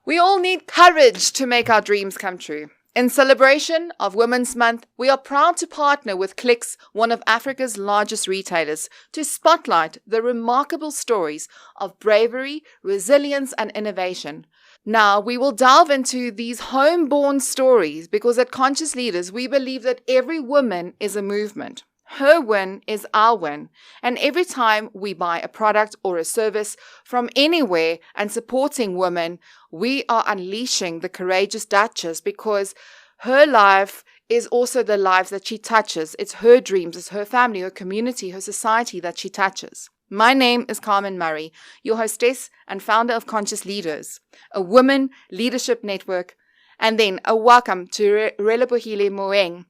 We all need courage to make our dreams come true. In celebration of Women's Month, we are proud to partner with Clicks, one of Africa's largest retailers, to spotlight the remarkable stories of bravery, resilience, and innovation. Now, we will delve into these homeborn stories because at Conscious Leaders, we believe that every woman is a movement. Her win is our win. And every time we buy a product or a service from anywhere and supporting women, we are unleashing the courageous Duchess because her life is also the lives that she touches. It's her dreams, it's her family, her community, her society that she touches. My name is Carmen Murray, your hostess and founder of Conscious Leaders, a women leadership network, and then a welcome to Relebohile Moeng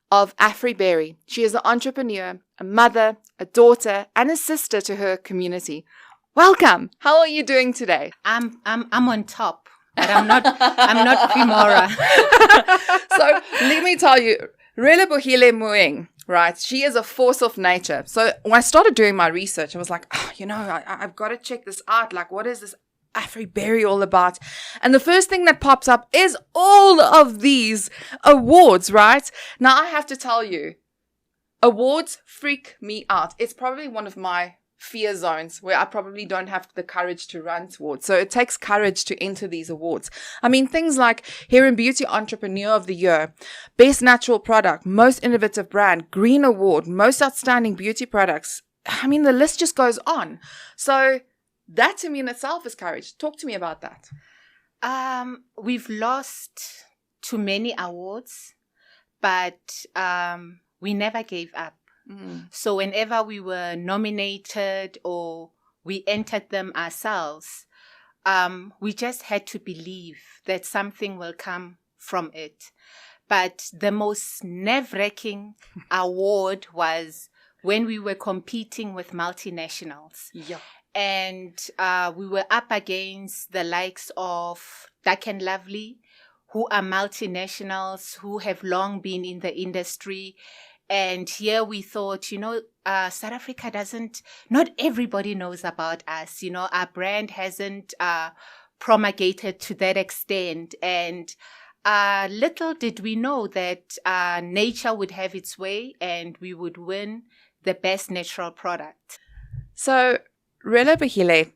of Afri Berry. She is an entrepreneur, a mother, a daughter, and a sister to her community. Welcome. How are you doing today? I'm on top, but I'm not Primora. So let me tell you, Relebohile Moeng, right? She is a force of nature. So when I started doing my research, I was like, I've got to check this out. Like, what is this Afri Berry all about? And the first thing that pops up is all of these awards, right? Now, I have to tell you, awards freak me out. It's probably one of my fear zones where I probably don't have the courage to run towards. So it takes courage to enter these awards. I mean, things like Hair and Beauty Entrepreneur of the Year, Best Natural Product, Most Innovative Brand, Green Award, Most Outstanding Beauty Products. I mean, the list just goes on. So that to me in itself is courage. Talk to me about that. We've lost too many awards, but we never gave up. So whenever we were nominated or we entered them ourselves, we just had to believe that something will come from it. But the most nerve-wracking award was when we were competing with multinationals. Yeah. And we were up against the likes of Dark and Lovely, who are multinationals, who have long been in the industry. And here we thought, South Africa not everybody knows about us. Our brand hasn't promulgated to that extent. And little did we know that nature would have its way and we would win the best natural product. So, Relebohile,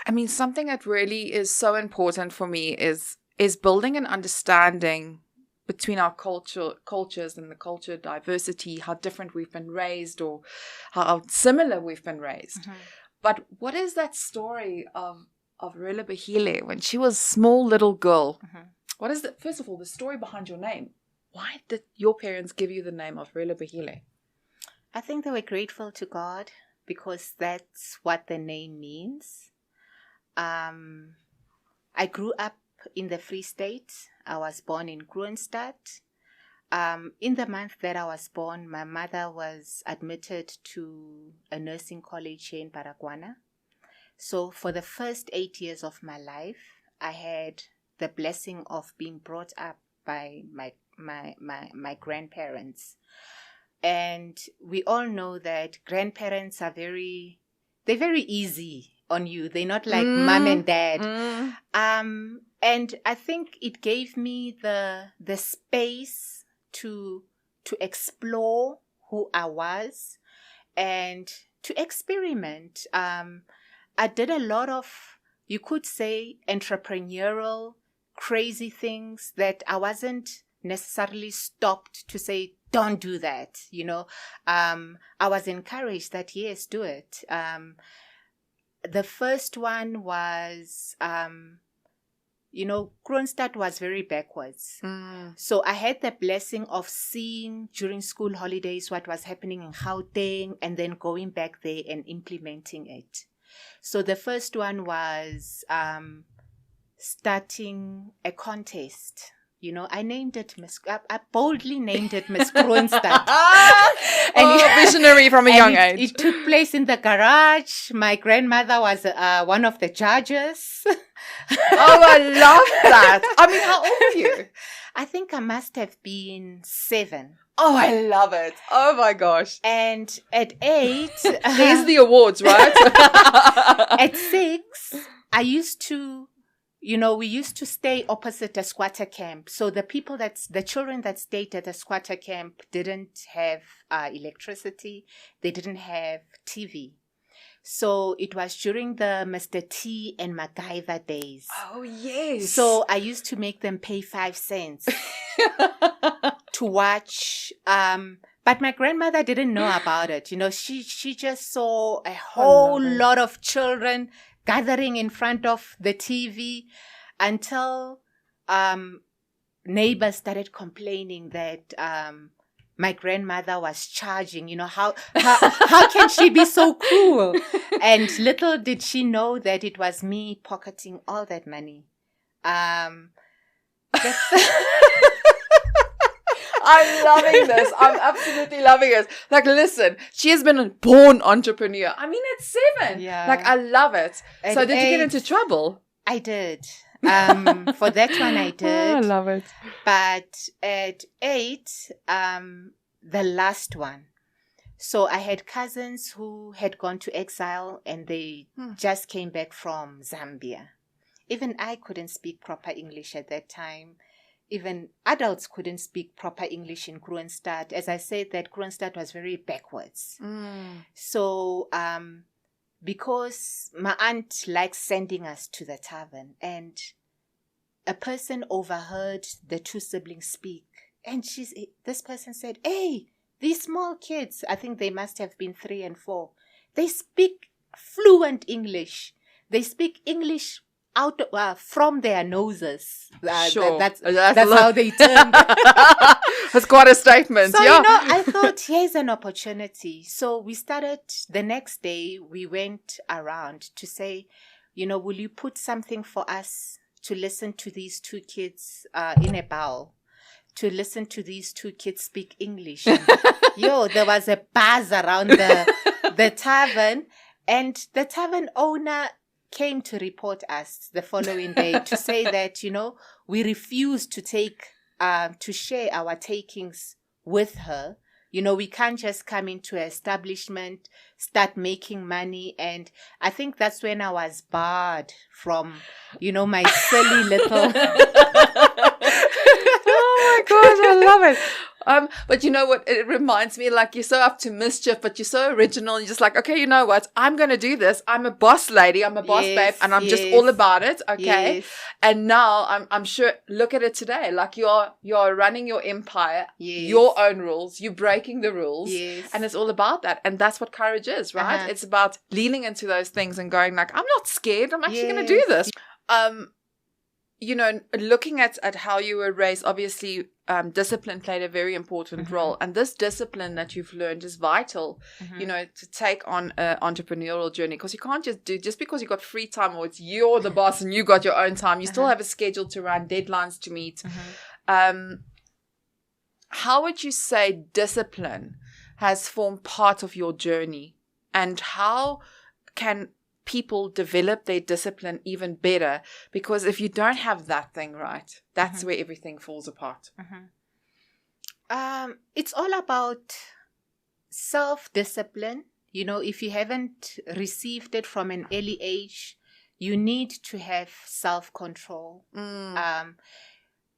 I mean, something that really is so important for me is building an understanding between our cultures and the culture diversity, how different we've been raised or how similar we've been raised. Mm-hmm. But what is that story of Relebohile when she was a small little girl? Mm-hmm. What is first of all, the story behind your name? Why did your parents give you the name of Relebohile? I think they were grateful to God because that's what the name means. I grew up in the Free State. I was born in Kroonstad. In the month that I was born, my mother was admitted to a nursing college here in Baragwana. So for the first 8 years of my life, I had the blessing of being brought up by my grandparents. And we all know that grandparents are very easy on you. They're not like mom and dad. And I think it gave me the space to explore who I was and to experiment. I did a lot of, you could say, entrepreneurial, crazy things that I wasn't necessarily stopped to say, don't do that. I was encouraged that, yes, do it. The first one was, Kroonstad was very backwards. So I had the blessing of seeing during school holidays what was happening in Gauteng and then going back there and implementing it. So the first one was starting a contest. I named it I boldly named it Miss Kroonstad. Visionary from a young age. It took place in the garage. My grandmother was one of the judges. Oh, I love that. I mean, how old were you? I think I must have been 7. Oh, I love it. Oh my gosh. And at 8... There's the awards, right? At 6, I used to we used to stay opposite a squatter camp. So the children that stayed at the squatter camp didn't have electricity. They didn't have TV. So it was during the Mr. T and MacGyver days. Oh, yes. So I used to make them pay 5 cents to watch. But my grandmother didn't know about it. She just saw a whole lot of children gathering in front of the TV until neighbors started complaining that my grandmother was charging. How can she be so cruel? And little did she know that it was me pocketing all that money. I'm loving this. I'm absolutely loving it. Like, listen, she has been a born entrepreneur. I mean, at 7. Yeah. Like, I love it. At so did 8, you get into trouble? I did. For that one, I did. I love it. But at 8, the last one. So I had cousins who had gone to exile and they just came back from Zambia. Even I couldn't speak proper English at that time. Even adults couldn't speak proper English in Kroonstad. As I said, that Kroonstad was very backwards. So because my aunt likes sending us to the tavern, and a person overheard the 2 siblings speak, and this person said, "Hey, these small kids, I think they must have been 3 and 4, they speak fluent English. They speak English out from their noses." Sure. That's how they turn. That's quite a statement. So, yeah. I thought, here's an opportunity. So we started, the next day, we went around to say, will you put something for us to listen to these 2 kids in a bowl, to listen to these 2 kids speak English. And, there was a buzz around the tavern, and the tavern owner came to report us the following day to say that, we refused to share our takings with her. We can't just come into an establishment, start making money. And I think that's when I was barred from, my silly little... Oh my gosh, I love it. But you know what? It reminds me, like, you're so up to mischief, but you're so original. You're just like, okay, you know what? I'm going to do this. I'm a boss lady. I'm a boss babe, and I'm just all about it. Okay. Yes. And now I'm sure, look at it today. Like, you're running your empire, Yes. your own rules. You're breaking the rules. Yes. And it's all about that. And that's what courage is, right? It's about leaning into those things and going like, I'm not scared. I'm actually going to do this. Looking at how you were raised, obviously, discipline played a very important role. And this discipline that you've learned is vital, to take on an entrepreneurial journey. Because you can't just because you got free time or you're the boss and you got your own time, you still have a schedule to run, deadlines to meet. How would you say discipline has formed part of your journey? And how can people develop their discipline even better? Because if you don't have that thing right, that's where everything falls apart. It's all about self-discipline. If you haven't received it from an early age, you need to have self-control.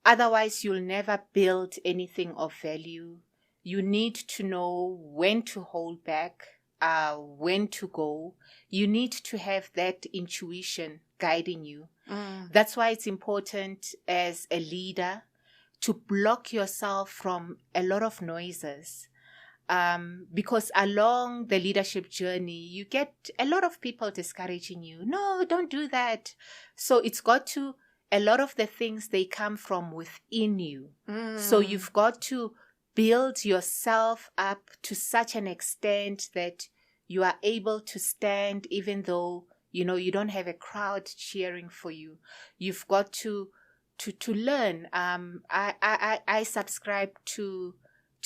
Otherwise, you'll never build anything of value. You need to know when to hold back, when to go. You need to have that intuition guiding you. That's why it's important as a leader to block yourself from a lot of noises. Because along the leadership journey, you get a lot of people discouraging you. No, don't do that. So a lot of the things, they come from within you. So you've got to build yourself up to such an extent that you are able to stand even though, you don't have a crowd cheering for you. You've got to learn. I subscribe to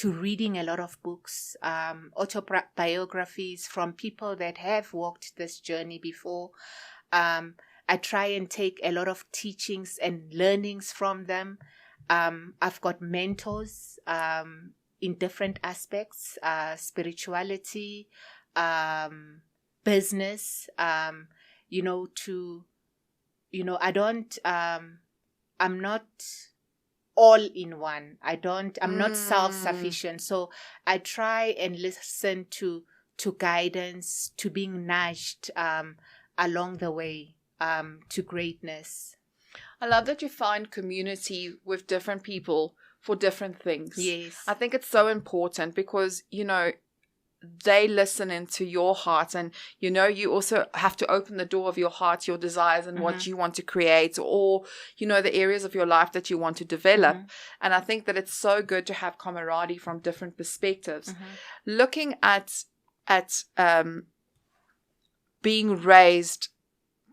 reading a lot of books, autobiographies from people that have walked this journey before. I try and take a lot of teachings and learnings from them. I've got mentors in different aspects, spirituality, business, I don't, I'm not all in one. I'm not self-sufficient. So I try and listen to guidance, to being nudged along the way to greatness. I love that you find community with different people for different things. Yes. I think it's so important because, they listen into your heart, and you also have to open the door of your heart, your desires, and what you want to create, or the areas of your life that you want to develop. And I think that it's so good to have camaraderie from different perspectives. Looking at being raised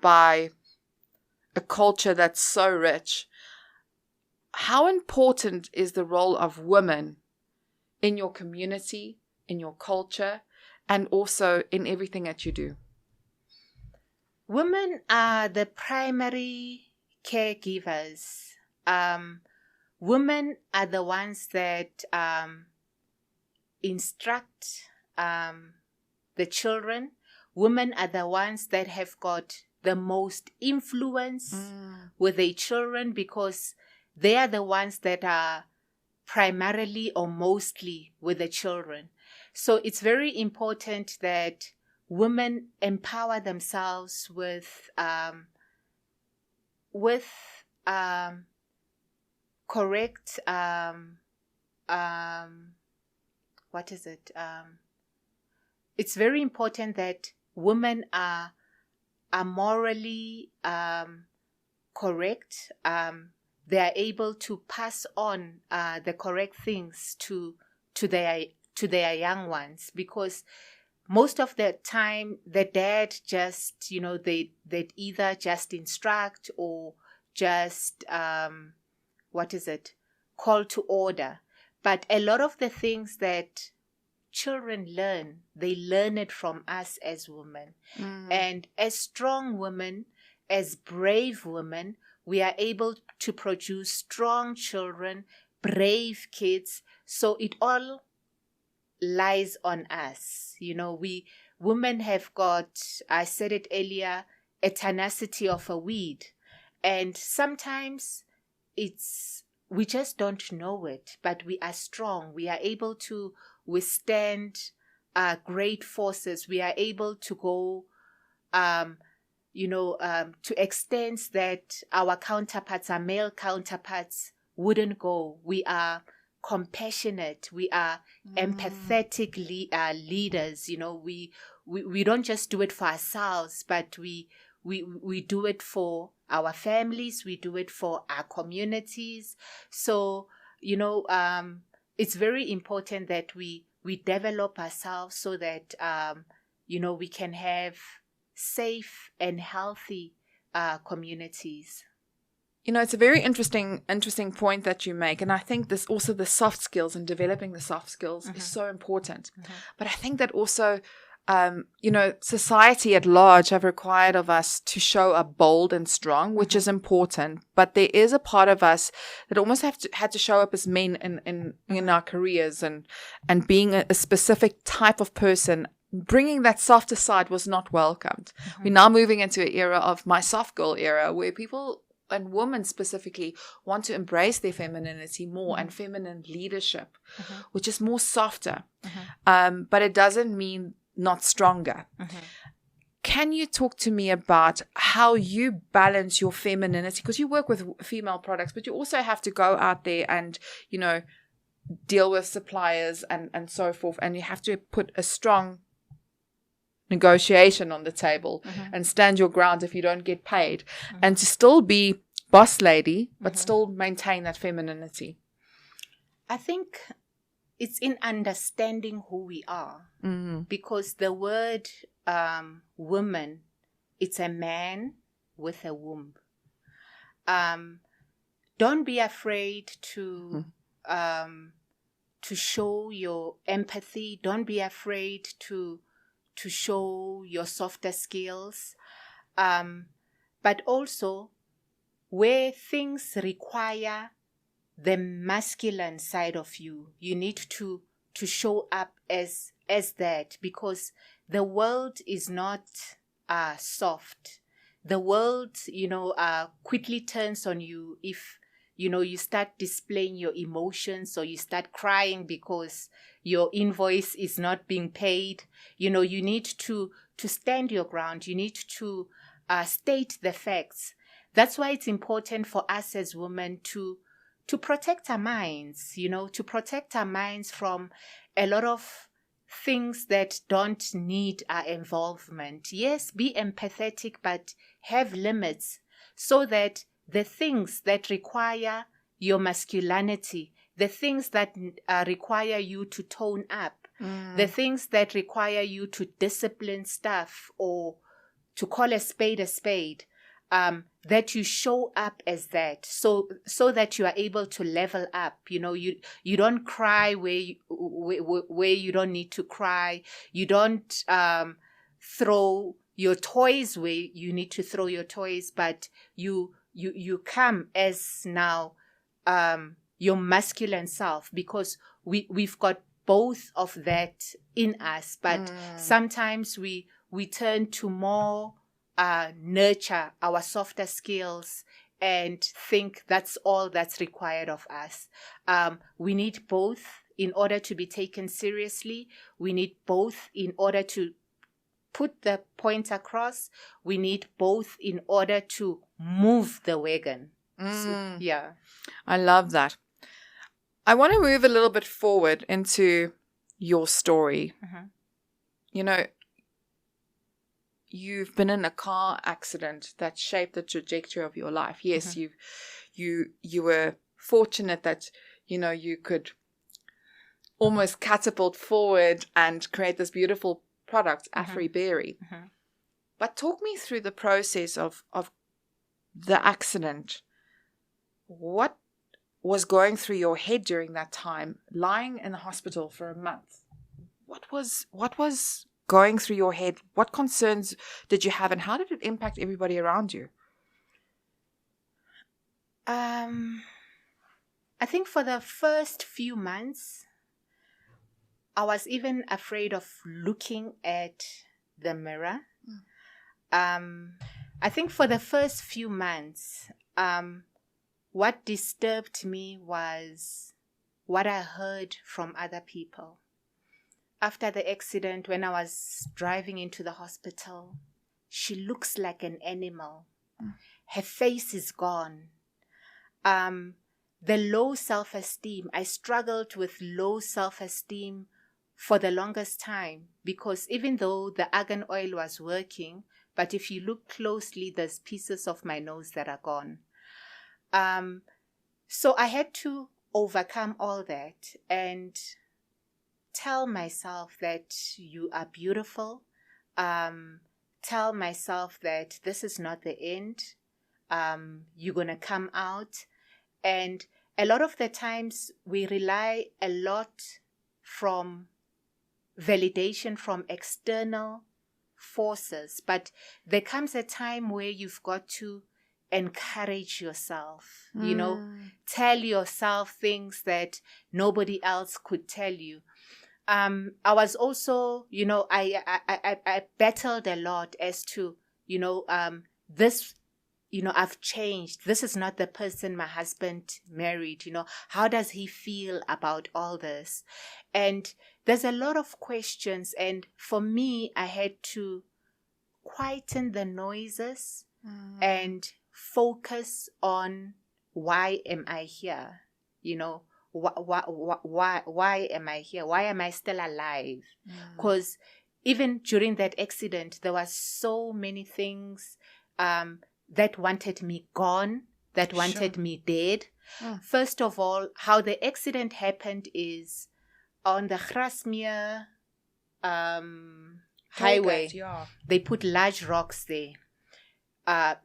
by a culture that's so rich, how important is the role of women in your community, in your culture, and also in everything that you do? Women are the primary caregivers. Women are the ones that instruct the children. Women are the ones that have got the most influence with their children, because they are the ones that are primarily or mostly with the children. So it's very important that women empower themselves with correct what is it? It's very important that women are morally correct. They are able to pass on the correct things to their young ones, because most of the time the dad just they either just instruct or just call to order. But a lot of the things that children learn, they learn it from us as women. And as strong women, as brave women, we are able to produce strong children, brave kids. So it all lies on us. We women have got, I said it earlier, a tenacity of a weed. And sometimes we just don't know it, but we are strong. We are able to withstand great forces. We are able to go to extents that our counterparts, our male counterparts, wouldn't go. We are compassionate. We are empathetic leaders. We don't just do it for ourselves, but we do it for our families. We do it for our communities. So it's very important that we develop ourselves so that we can have safe and healthy communities. It's a very interesting point that you make. And I think this also, the soft skills and developing the soft skills is so important. But I think that also, society at large have required of us to show up bold and strong, which is important. But there is a part of us that almost had to show up as men in our careers, and being a specific type of person. Bringing that softer side was not welcomed. We're now moving into an era of my soft girl era, where people, and women specifically, want to embrace their femininity more and feminine leadership, which is more softer. But it doesn't mean not stronger. Can you talk to me about how you balance your femininity? Because you work with female products, but you also have to go out there and, deal with suppliers and so forth. And you have to put a strong negotiation on the table and stand your ground if you don't get paid, and to still be boss lady, but still maintain that femininity. I think it's in understanding who we are, because the word woman, it's a man with a womb. Don't be afraid to show your empathy. Don't be afraid to show your softer skills, but also where things require the masculine side of you, you need to show up as that, because the world is not soft. the world, quickly turns on you if, you start displaying your emotions, or you start crying because your invoice is not being paid. You need to stand your ground. You need to state the facts. That's why it's important for us as women to protect our minds, to protect our minds from a lot of things that don't need our involvement. Yes, be empathetic, but have limits, so that the things that require your masculinity, the things that require you to tone up, the things that require you to discipline stuff, or to call a spade, that you show up as that, so that you are able to level up. You don't cry where you don't need to cry. You don't throw your toys where you need to throw your toys, but you come as now your masculine self, because we've got both of that in us, but sometimes we turn to more nurture our softer skills and think that's all that's required of us. We need both in order to be taken seriously. We need both in order to put the point across. We need both in order to move the wagon. So, yeah. I love that. I want to move a little bit forward into your story. You've been in a car accident that shaped the trajectory of your life. Yes, you were fortunate that you could almost catapult forward and create this beautiful product, Afri Berry. But talk me through the process of the accident. What was going through your head during that time, lying in the hospital for a month? What was going through your head? What concerns did you have, and how did it impact everybody around you? I think for the first few months, I was even afraid of looking at the mirror. I think for the first few months, what disturbed me was what I heard from other people. After the accident, when I was driving into the hospital, she looks like an animal. Her face is gone. The low self-esteem, I struggled with low self-esteem for the longest time, because even though the argan oil was working, but if you look closely, there's pieces of my nose that are gone. So I had to overcome all that and tell myself that you are beautiful. Tell myself that this is not the end. You're going to come out. And a lot of the times we rely a lot from validation from external forces. But there comes a time where you've got to encourage yourself, tell yourself things that nobody else could tell you. I was also, I battled a lot as to, this, I've changed. This is not the person my husband married. How does he feel about all this? And there's a lot of questions. And for me, I had to quieten the noises and focus on why am I here? Why am I here? Why am I still alive? Because even during that accident, there were so many things that wanted me gone, that wanted me dead. First of all, how the accident happened is on the Grasmere highway. They put large rocks there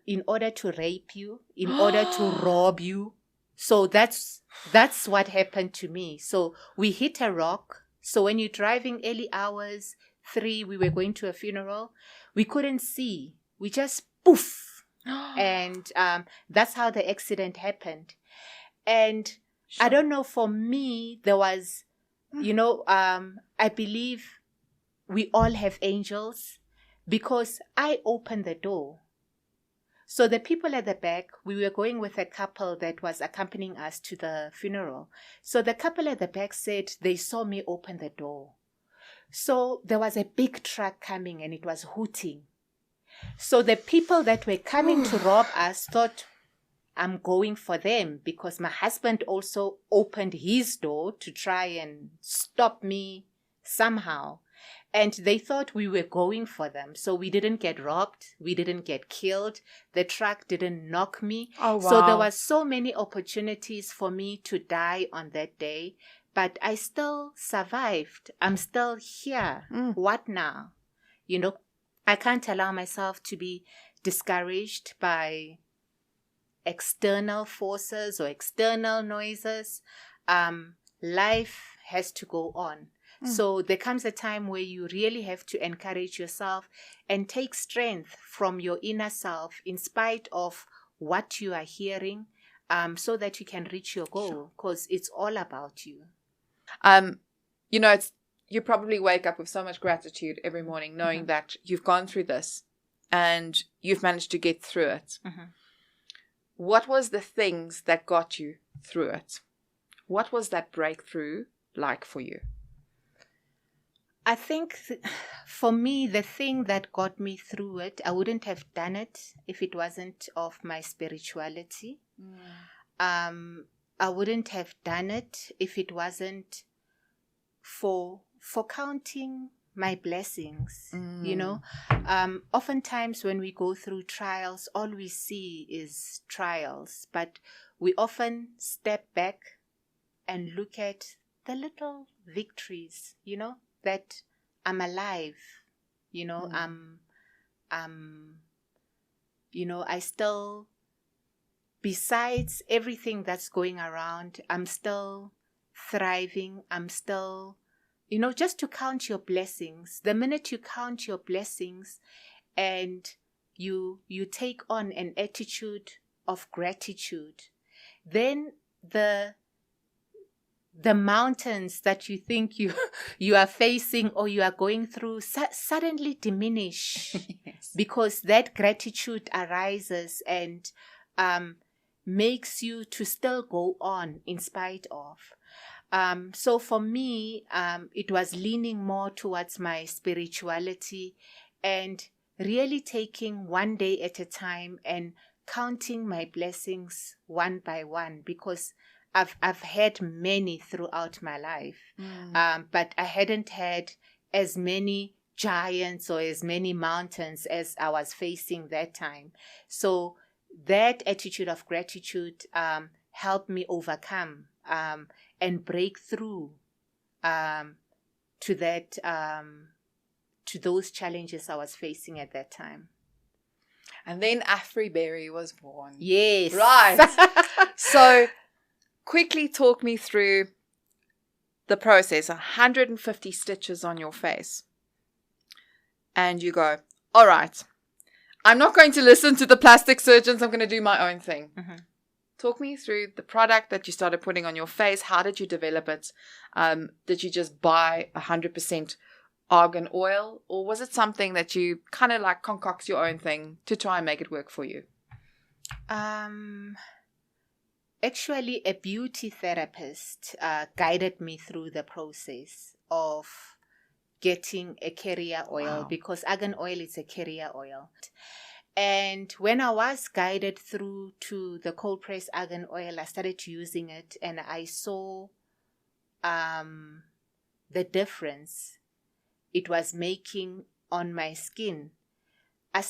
in order to rape you, in order to rob you. So that's what happened to me. So we hit a rock. So when you're driving early hours, 3, we were going to a funeral, we couldn't see. We just poof. And that's how the accident happened. And I don't know, for me, there was, I believe we all have angels, because I opened the door. So the people at the back, we were going with a couple that was accompanying us to the funeral. So the couple at the back said they saw me open the door. So there was a big truck coming and it was hooting. So the people that were coming to rob us thought, I'm going for them, because my husband also opened his door to try and stop me somehow. And they thought we were going for them. So we didn't get robbed. We didn't get killed. The truck didn't knock me. Oh, wow. So there was so many opportunities for me to die on that day. But I still survived. I'm still here. What now? I can't allow myself to be discouraged by external forces or external noises. Life has to go on. So there comes a time where you really have to encourage yourself and take strength from your inner self in spite of what you are hearing, so that you can reach your goal, because it's all about you. You probably wake up with so much gratitude every morning knowing that you've gone through this and you've managed to get through it. What was the things that got you through it? What was that breakthrough like for you? I think for me, the thing that got me through it, I wouldn't have done it if it wasn't of my spirituality. I wouldn't have done it if it wasn't for counting my blessings. Oftentimes when we go through trials, all we see is trials, but we often step back and look at the little victories, that I'm alive, I still, besides everything that's going around, I'm still thriving. I'm still, just to count your blessings. The minute you count your blessings and you take on an attitude of gratitude, then the mountains that you think you are facing or you are going through suddenly diminish. Yes. Because that gratitude arises and makes you to still go on in spite of. So for me, it was leaning more towards my spirituality and really taking one day at a time and counting my blessings one by one, because I've had many throughout my life, but I hadn't had as many giants or as many mountains as I was facing that time. So that attitude of gratitude helped me overcome and break through to those challenges I was facing at that time. And then Afri Berry was born. Yes. Right. So quickly talk me through the process. 150 stitches on your face. And you go, all right, I'm not going to listen to the plastic surgeons. I'm going to do my own thing. Talk me through the product that you started putting on your face. How did you develop it? Did you just buy 100% argan oil? Or was it something that you kind of like concoct your own thing to try and make it work for you? Actually, a beauty therapist guided me through the process of getting a carrier oil. Wow. Because argan oil is a carrier oil. And when I was guided through to the cold press argan oil, I started using it and I saw the difference it was making on my skin. I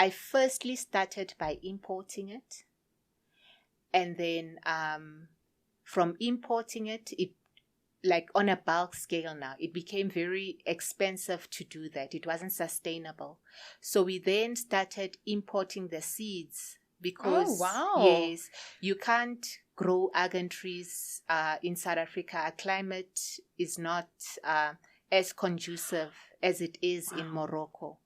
firstly started by importing it. And then from importing it, like on a bulk scale now, it became very expensive to do that. It wasn't sustainable. So we then started importing the seeds because, yes, you can't grow argan trees in South Africa. Our climate is not as conducive as it is in Morocco.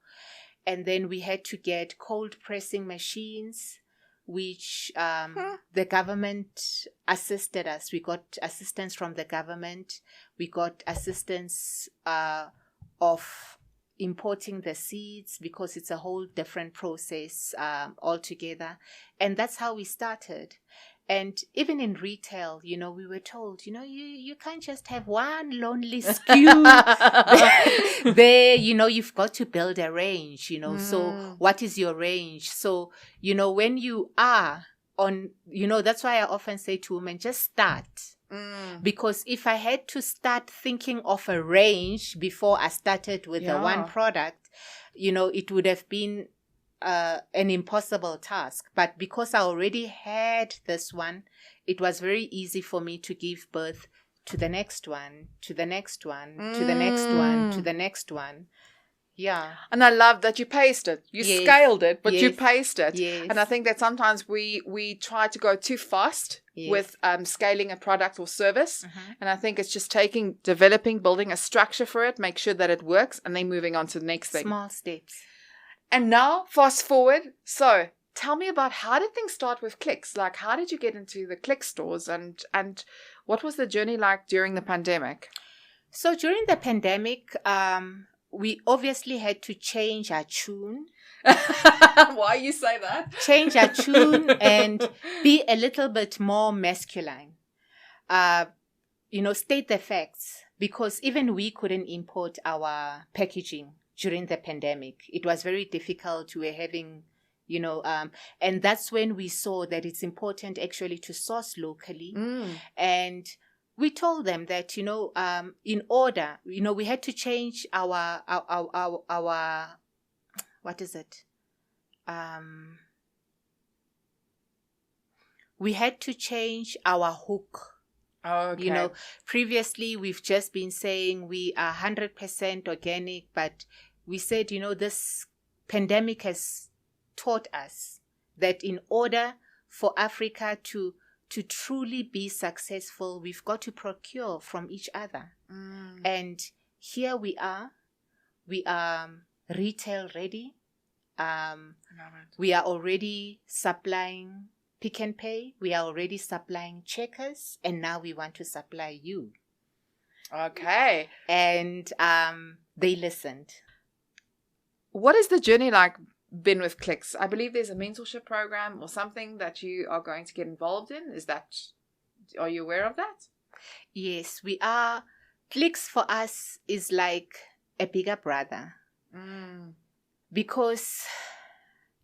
And then we had to get cold pressing machines, which the government assisted us. We got assistance from the government. We got assistance of importing the seeds because it's a whole different process altogether. And that's how we started. And even in retail, you know, we were told, you know, you can't just have one lonely SKU there, you know, you've got to build a range, you know. So what is your range? So, you know, when you are on, you know, that's why I often say to women, just start. Because if I had to start thinking of a range before I started with the one product, you know, it would have been an impossible task. But because I already had this one, it was very easy for me to give birth to the next one, to the next one, to the next one, to the next one. Yeah. And I love that you paced it. You scaled it, but you paced it. Yes. And I think that sometimes we try to go too fast with scaling a product or service. And I think it's just developing, building a structure for it, make sure that it works, and then moving on to the next thing. Small steps. And now, fast forward. So tell me about, how did things start with Clicks? Like, how did you get into the Click stores, and what was the journey like during the pandemic? So during the pandemic, we obviously had to change our tune. Why you say that? Change our tune and be a little bit more masculine. You know, state the facts, because even we couldn't import our packaging during the pandemic. It was very difficult. We were having, you know, and that's when we saw that it's important actually to source locally. And we told them that, you know, in order, you know, we had to change our what is it? We had to change our hook. Okay. You know, previously we've just been saying we are 100% organic, but we said, you know, this pandemic has taught us that in order for Africa to truly be successful, we've got to procure from each other. And here we are retail ready. We are already supplying Pick and Pay. We are already supplying Checkers, and now we want to supply you. Okay. And they listened. What is the journey like been with Clicks? I believe there's a mentorship program or something that you are going to get involved in. Are you aware of that? Yes, we are. Clicks for us is like a bigger brother. Because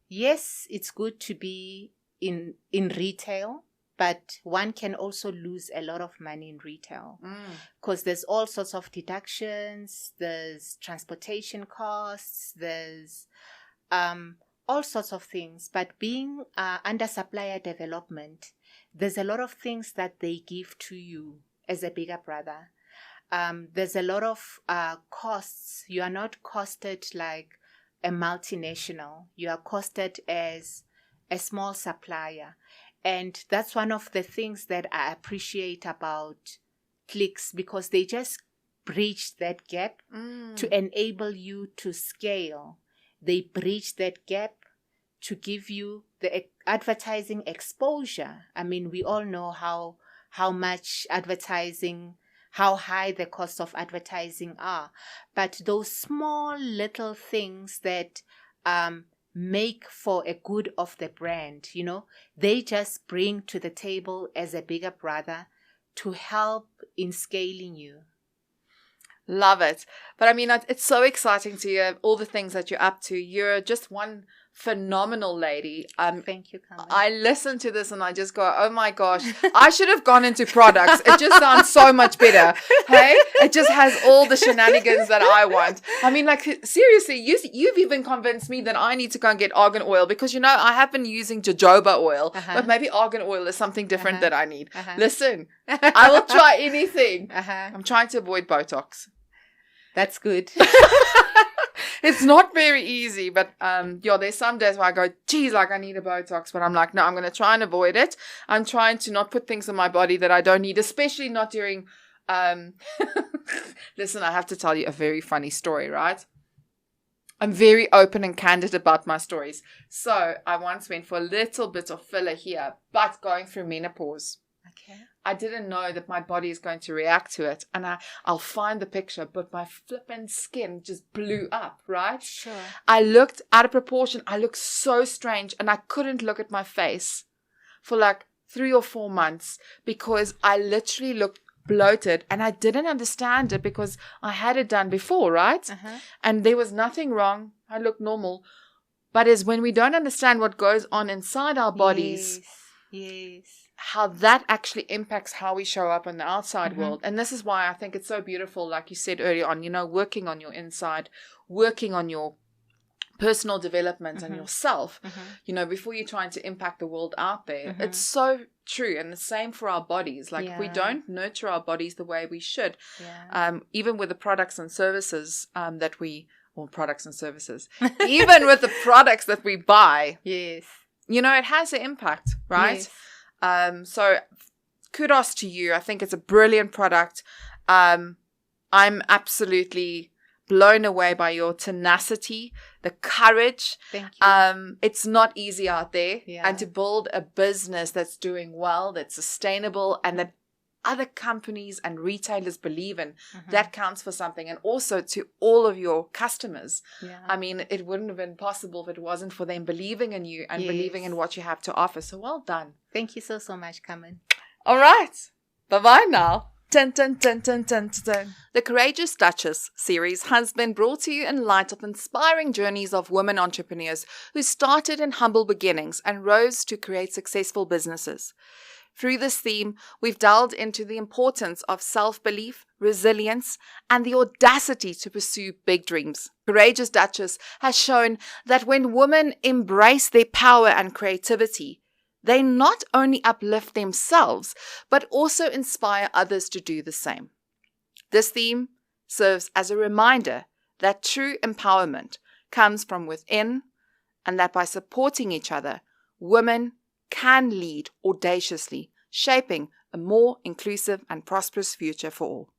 yes, it's good to be in retail, but one can also lose a lot of money in retail because there's all sorts of deductions, there's transportation costs, there's all sorts of things. But being under supplier development, there's a lot of things that they give to you as a bigger brother. There's a lot of costs. You are not costed like a multinational. You are costed as a small supplier. And that's one of the things that I appreciate about Clicks, because they just bridge that gap to enable you to scale. They bridge that gap to give you the advertising exposure. I mean, we all know how much advertising, how high the costs of advertising are. But those small little things that make for a good of the brand, you know, they just bring to the table as a bigger brother to help in scaling you. Love it. But I mean, it's so exciting to hear all the things that you're up to. You're just one phenomenal lady. Thank you, Carmen. I listen to this and I just go, oh my gosh, I should have gone into products. It just sounds so much better. Hey, it just has all the shenanigans that I want. I mean, like, seriously, you've even convinced me that I need to go and get argan oil, because, you know, I have been using jojoba oil, but maybe argan oil is something different that I need. Listen, I will try anything. I'm trying to avoid Botox. That's good. It's not very easy, but there's some days where I go, geez, like I need a Botox, but I'm like, no, I'm going to try and avoid it. I'm trying to not put things in my body that I don't need, especially not during, listen, I have to tell you a very funny story, right? I'm very open and candid about my stories. So I once went for a little bit of filler here, but going through menopause. Okay. I didn't know that my body is going to react to it. And I'll find the picture, but my flippin' skin just blew up, right? Sure. I looked out of proportion. I looked so strange, and I couldn't look at my face for like 3 or 4 months because I literally looked bloated, and I didn't understand it because I had it done before, right? And there was nothing wrong. I looked normal. But it's when we don't understand what goes on inside our bodies, Yes. how that actually impacts how we show up in the outside world. And this is why I think it's so beautiful, like you said earlier on, working on your inside, working on your personal development and yourself, before you're trying to impact the world out there. It's so true. And the same for our bodies. Like if we don't nurture our bodies the way we should, even with the products and services even with the products that we buy, yes, it has an impact, right? Yes. So kudos to you. I think it's a brilliant product. I'm absolutely blown away by your tenacity, the courage. Thank you. It's not easy out there. Yeah. And to build a business that's doing well, that's sustainable, and that other companies and retailers believe in, that counts for something. And also to all of your customers. Yeah. I mean, it wouldn't have been possible if it wasn't for them believing in you and believing in what you have to offer. So well done. Thank you so much, Carmen. All right. Bye-bye now. Dun, dun, dun, dun, dun, dun. The Courageous Duchess series has been brought to you in light of inspiring journeys of women entrepreneurs who started in humble beginnings and rose to create successful businesses. Through this theme, we've delved into the importance of self-belief, resilience, and the audacity to pursue big dreams. Courageous Duchess has shown that when women embrace their power and creativity, they not only uplift themselves, but also inspire others to do the same. This theme serves as a reminder that true empowerment comes from within, and that by supporting each other, women can lead audaciously, shaping a more inclusive and prosperous future for all.